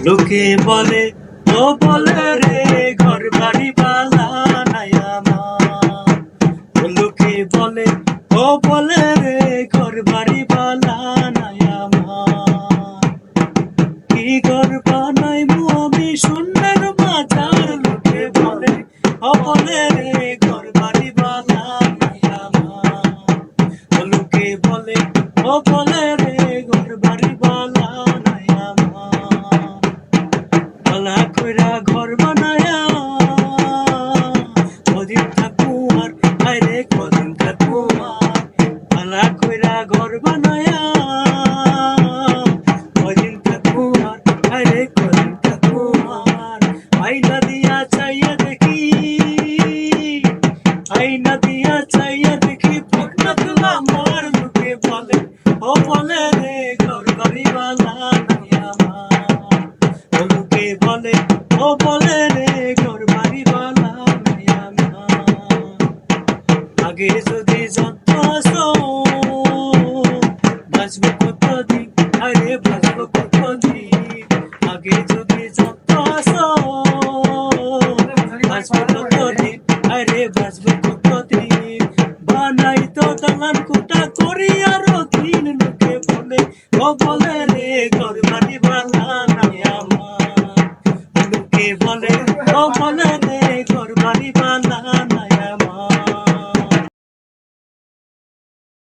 লোকে বলে ও বলে রে ঘর বাড়ি বালা নাই আমার। লোকে বলে ও বলে রে ঘর বাড়ি বালা নাই আমার। কি ঘর বানাইবো আমি সোনার বাজার। লোকে বলে ও বলে রে ঘর বাড়ি বালা নাই আমার। লোকে বলে ও বলে রে ঘর বাড়ি বালা নাই আমার। পালা কইরা ঘর বানায়া কদিন থাকবো আর হায়রে কদিন থাকবো আর। পালা কইরা ঘর বানায়া কদিন থাকবো আর হায়রে কদিন থাকবো আর। আইনা দিয়া চাইয়া দেখি, আইনা দিয়া চাইয়া দেখি পটনা তুলা আমার। লোকে বলে ও বলে রে ঘর বাড়ি বালা নাই আমার। লোকে বলে ও বলে রে ঘর বাড়ি বালা নাই আমার। আগে যদি যত আসো বাঁচবো কতদিন, আরে বাঁচবো কতদিন। আগে যদি যত আসো বাঁচবো কতদিন, আরে বাঁচবো কতদিন। বানাই তো দালান কোটা করি আরো দিন। লোকে বলে ও বলে রে ঘর বাড়ি বালা